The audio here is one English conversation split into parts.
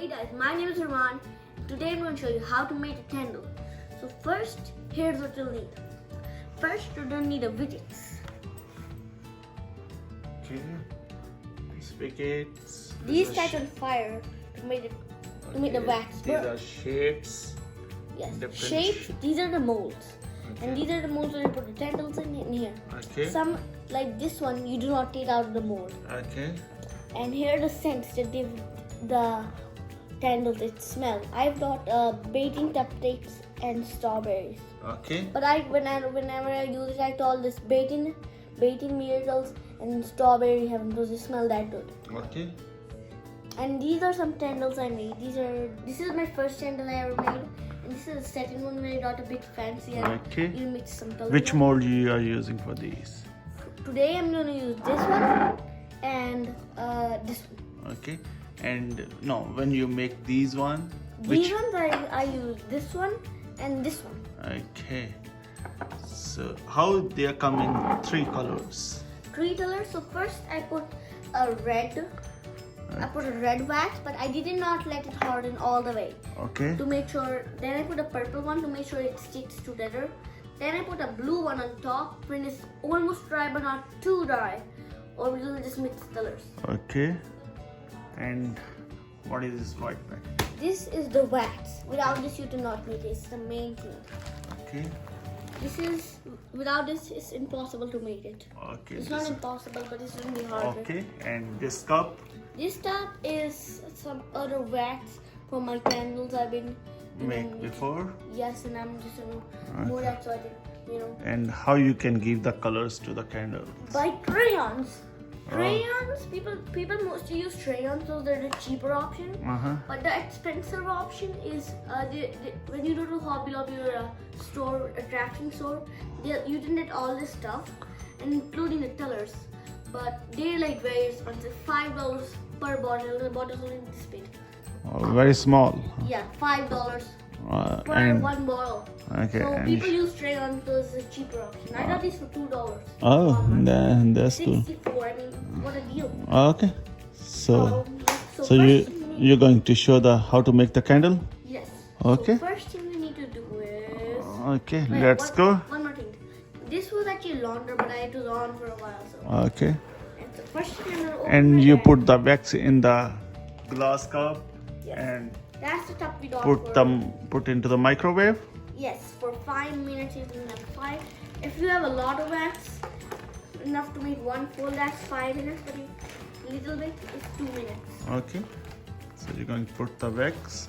Hey guys, my name is Roman. Today I'm going to show you how to make a candle. So first, here's what you'll need. First, you're going to need a widgets. Okay. Spigots. These catch on fire to make it to make the wax. These are shapes. Yes, different shapes. These are the molds, Okay. and these are the molds where you put the candles in here. Okay. Some like this one, you do not take out the mold. Okay. And here are the scents that give the candles its smell. I've got baking cupcakes and strawberries. Okay. But whenever I use it, I call this baking miracles and strawberry heaven because they smell that good. Okay. And these are some candles I made. This is my first candle I ever made, and this is the second one where I got a bit fancy and Okay. you mix some colors. Which mold you are using for these? Today I'm gonna use this one and this one. Okay. And no, when you make these one, These ones I use this one and this one. Okay. So how they come in 3 colors? 3 colors. So first I put a red. I put a red wax, but I did not let it harden all the way Okay. to make sure. Then I put a purple one to make sure it sticks together. Then I put a blue one on top when it's almost dry but not too dry, or we'll just mix colors. Okay. And what is this white pack? This is the wax. Without this, you do not make it. It's the main thing. Okay. Without this, it's impossible to make it. Okay. It's not impossible, but it's really hard. Okay. And this cup? This stuff is some other wax for my candles I've been Make before? Yes, and I'm just gonna more that so I can, And how you can give the colors to the candle? By crayons. Crayons, people mostly use crayons, so they're the cheaper option. But the expensive option is when you go to Hobby Lobby or a store, a crafting store, you can get all this stuff, including the colors. But they're like very expensive. $5 per bottle. The bottle's only this big. Very small. Yeah, $5 per and one bottle. okay. So And people use crayons because it's a cheaper option. I got these for $2. oh, that's cool. 64. I mean, what a deal. Okay. So So so first you're going to show the how to make the candle? yes. Okay. So first thing we need to do is Okay. wait, Let's go. One more thing. This was actually longer, but it was on for a while. So Okay. and so first thing I'm gonna open And my you bag. put the wax in the glass cup Yes. and That's the top we got put into the microwave. Yes, for 5 minutes is enough. 5. If you have a lot of wax, enough to make one full, that's 5 minutes. But a little bit is 2 minutes. Okay. So you're going to put the wax.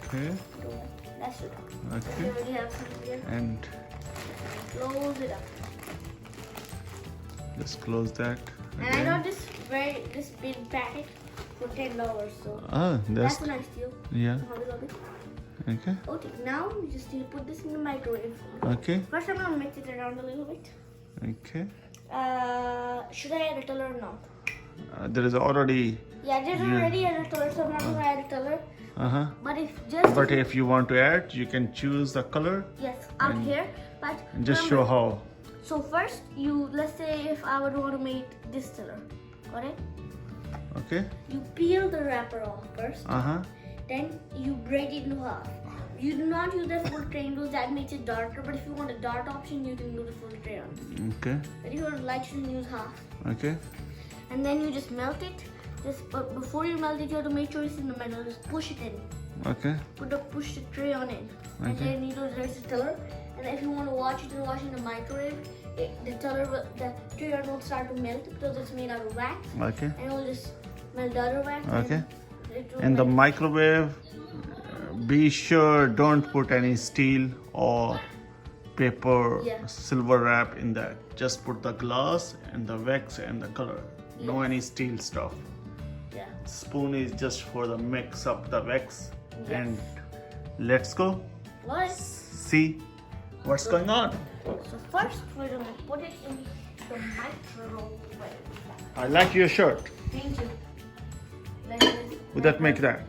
Okay. So that's it. We Okay. already have some here. And Close it up. just close that. And I got this big packet for $10. So Ah, that's a nice deal. yeah. Hobby Lobby. Okay. Okay, now we just need to put this in the microwave. Okay. First, I'm gonna mix it around a little bit. Okay. Should I add a color or not? There is already. Yeah, there's already a color, so I'm not gonna add a color. But But if you want to add, you can choose the color yes, out here. But and just show how. So first, let's say if I would want to make this color, got it? Okay. You peel the wrapper off first. Then you break it into half. You do not use the full triangle, that makes it darker. But if you want a dark option, you can use the full crayon. Okay. But if you want light, you can use half. Okay. And then you just melt it. But before you melt it, you have to make sure it's in the middle. Just push it in. Okay. Push the crayon in. And then you do the rest of the color. And if you want to watch it, in the microwave. The crayon will start to melt because it's made out of wax. Okay. And it will just melt the other wax. Okay. And it will In the melt. microwave, be sure don't put any steel or paper, Yeah. silver wrap in that. Just put the glass and the wax and the color. No any steel stuff. Yeah. Spoon is just for the mix up the wax. Yes. And let's go What? see what's going on. So first we're gonna put it in the microwave. I like your shirt. Thank you. Like this. Would that make that?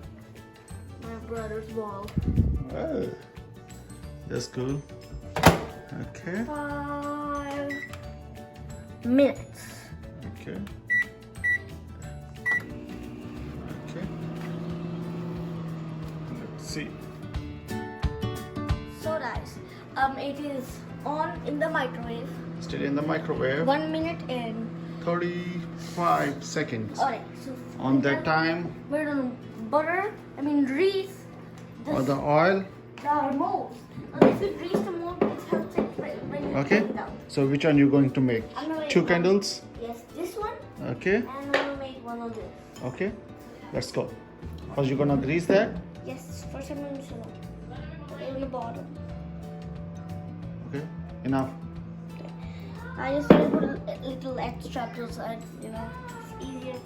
My brother's wall. Oh, that's cool. Okay. 5 minutes. Okay. see. So guys, it is on in the microwave. Still in the microwave. 1 minute and 35 seconds. alright. So On that time, we're gonna grease or the oil. the mold. If you grease the mold, it helps it when you Okay. take it out. So which one you going to make? I'm gonna make 2 one. candles. Yes, this one, Okay. and I'm gonna make one of this. Okay. Let's go. First you gonna grease that. Yes, first I'm gonna put it in the bottom. Okay. Enough. I just want to put a little extra because it's easier.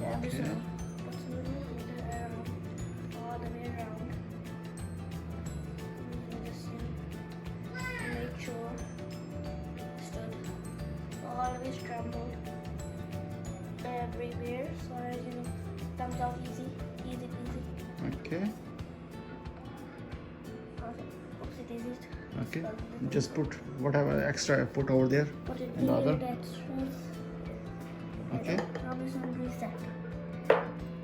Yeah, I'm just Okay. gonna put some little around, all the way around. Just make sure it's good. All the way scrambled everywhere, so comes out easy peasy. Okay. Perfect. Oopsie daisies. Okay. Just put whatever extra I put over there. Put it And the other? extras. Okay. I'm just gonna grease that.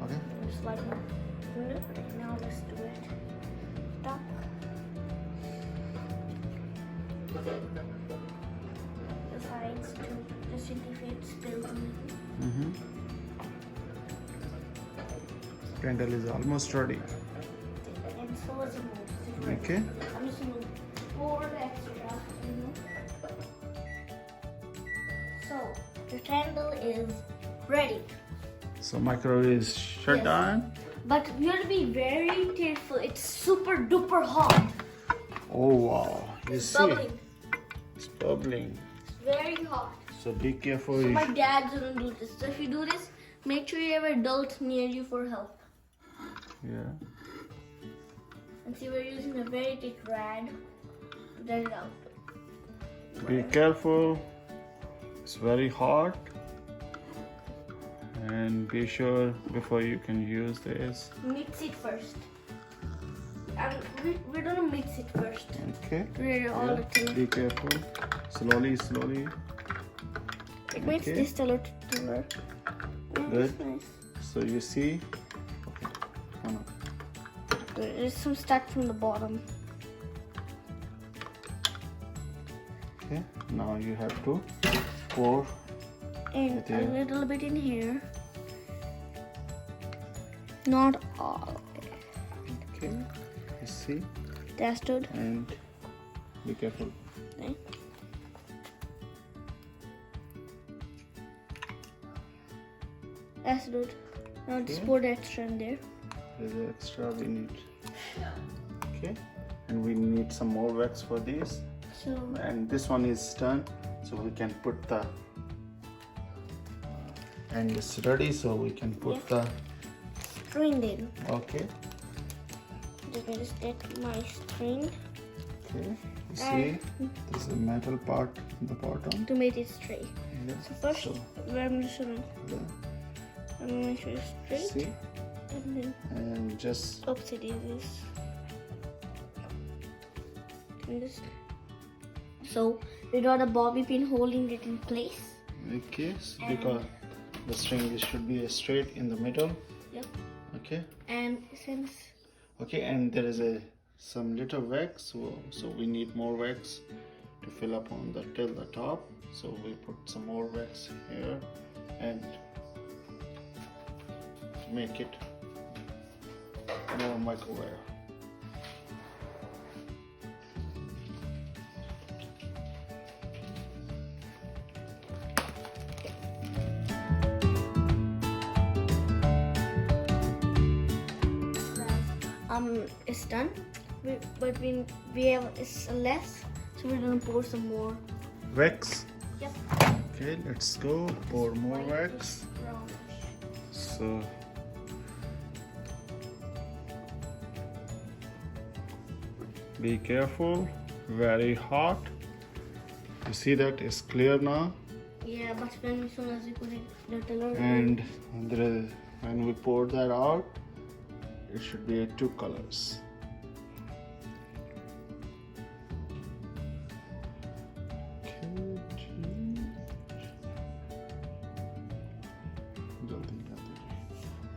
Okay. Just like that. Okay, now let's do it. Stop. The sides too, just in case it spills a little. Mm-hmm. Candle is almost ready. And so is the mold. Okay. I'm just gonna pour the extra, So, the candle is ready. So microwave is shut Yes. down. But you have to be very careful. It's super duper hot. Oh wow. You see? Bubbling. It's bubbling. It's very hot. So be careful. So my dad's gonna do this. So if you do this, make sure you have an adult near you for help. Yeah. And see, we're using a very thick rag to get it out. Be careful. It's very hot. And be sure before you can use this. Mix it first. And we're gonna mix it first. Okay. We're all Yeah. the color. Be careful. Slowly, slowly. It makes Okay. this color color. Good. That's nice. So you see. Okay. Oh, no. There's some stuck from the bottom. Okay. Now you have to pour. And Right a there. little bit in here. Not all. Okay. You see. That's good. And be careful. Okay. That's good. Now just Okay. pour the extra in there. There's an extra we need. Okay. And we need some more wax for this. So And this one is done. So we can put the. And it's ready. So we can put the. string in. Okay. Let me just get my string Okay. You see. There's a metal part in the bottom. to make it straight. Yeah. So first, So, I'm just gonna yeah. make sure it's straight, See. and then And just. oopsie daisies. And this. So we got a bobby pin holding it in place. Okay. So because the string should be straight in the middle. Yep. Okay. And since Okay, and there is some little wax, so we need more wax to fill up on till the top. So we put some more wax here and make it more microwave. it's done. But we have it's less, so we're gonna pour some more. Wax. Yep. Okay, let's go. Pour more wax. Brownish. So be careful. Very hot. You see that it's clear now. Yeah, but when as soon as you put it, the color. And when we pour that out, it should be 2 colors.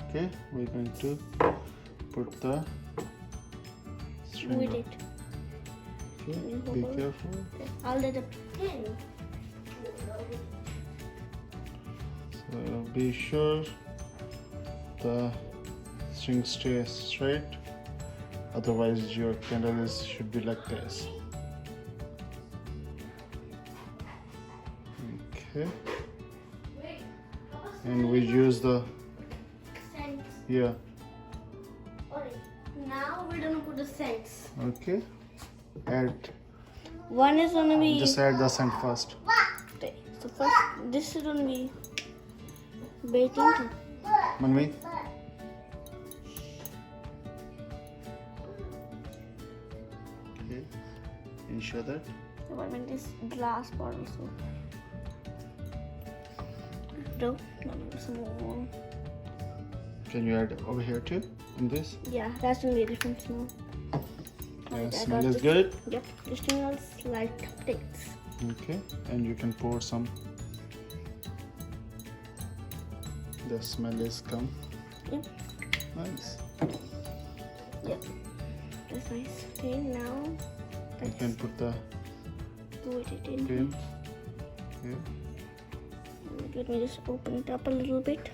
Okay, we're going to put the string. With it. Okay, be careful. I'll let a pin. So be sure the string stays straight. Otherwise, your candle should be like this. Okay. And we use the Scents. yeah. Alright. Now we're gonna put the scents. Okay. Add. One is gonna be. Just add the scent first. Okay, so first, this is gonna be baking. Manvi. Okay. Ensure that. So I mean this glass part also. No, some more. Can you add over here too? In this? Yeah, that's gonna be a different smell. Yeah, I smell got is this. good. Yep, this smells like cupcakes. Okay, and you can pour some. The smell is come. Yep, Nice. yep. That's nice. Okay, now You let's can put the put it in. cream. Yeah. Let me just open it up a little bit.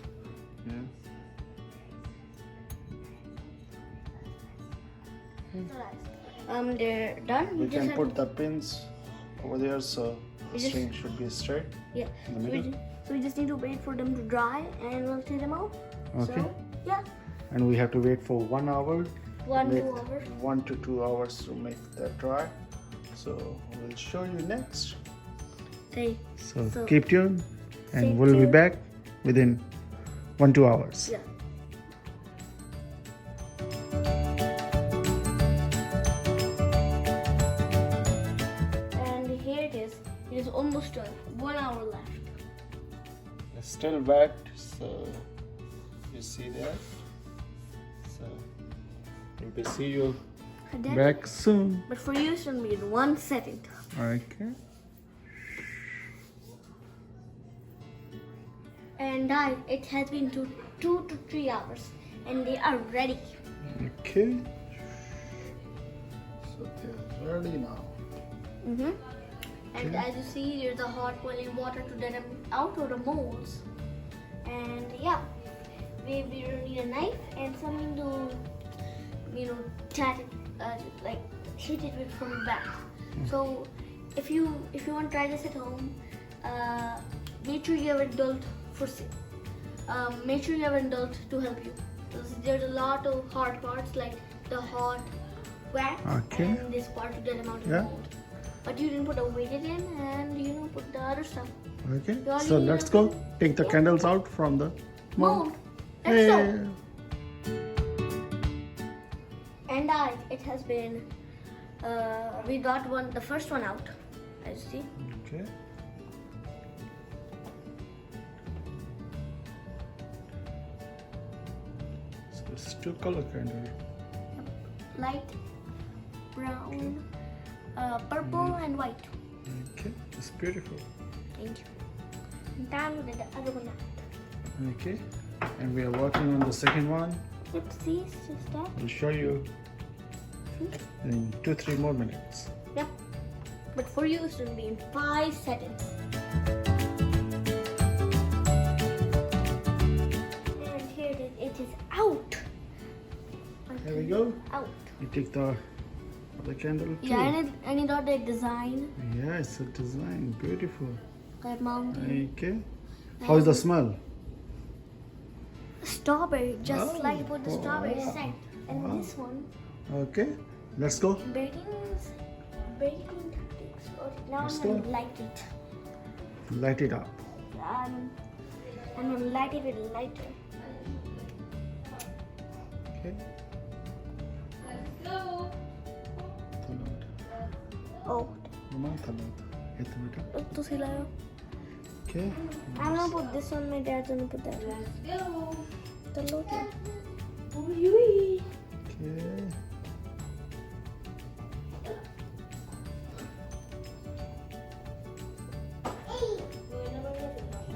Yeah. They're done. We just can have put to- the pins over there so the You just- string should be straight Yeah. in the So middle. we just need to wait for them to dry and we'll take them out. Okay. So, yeah. And we have to wait for 1 hour. 1 Make 2 hours. 1 to 2 hours to make that dry. So we'll show you next. Okay. So keep tuned Stay and we'll be tuned. back within 1-2 hours. Yeah. And here it is. It is almost done. 1 hour left. It's still wet, so you see that. So we'll see you Then- back soon. But for you, it's gonna be in 1 second. Okay. And it has been 2 to 3 hours, and they are ready. Okay. So they're ready now. Mm-hmm. And as you see, there's the hot boiling water to get them out of the molds. And yeah, we will need a knife and something to, tat it, like hit it with from the back. So if you want to try this at home, make sure you have an adult make sure you have an adult to help you. There's a lot of hard parts like the hot wax Okay. and this part to get them out of the Yeah. mold. But you didn't put a weight in and you didn't put the other stuff. Okay. You So already let's have go. to- Take the Yeah. candles out from the mold. Mold. Let's go. Hey. And it has been, we got the first one out, as you see. Okay. So it's 2-color candle. Light brown, purple and white. Okay. It's beautiful. Thank you. And then we did the other one out. Okay. And we are working on the second one. Yep, see, it's just that. We'll show you See? in 2-3 more minutes. Yep. But for you, it's going to be in 5 seconds. And here it is. It is out. Here we go. Out. You take the candle too. Yeah, and it got the design, Yeah, it's a design. Beautiful. like mountain. Okay. How is the smell? Strawberry, just Oh, like you put the strawberry wow. scent. And Wow. this one, Okay. Let's go. baking tactics. Okay, now Let's I'm going go. to light it. Light it up. I'm going to light it with a lighter. Okay. Oh, ਤੁਸੀਂ ਲਾਓ. Okay. I'm going to put this one, my dad's going to put that one. Let's go. Okay.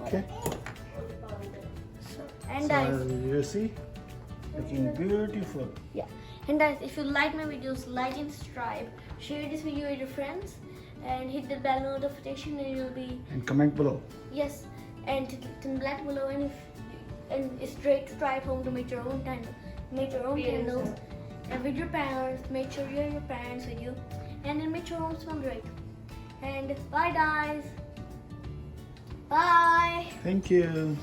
Okay. And So you see, Looking beautiful. Yeah. And guys, if you like my videos, like and subscribe. Share this video with your friends and hit the bell notification, and you'll be. And comment below. Yes. And to black below, and it's great to try at home to make your own candles. And with your parents, make sure you have your parents with you, and then make your home smell great. And bye guys. Bye. Thank you.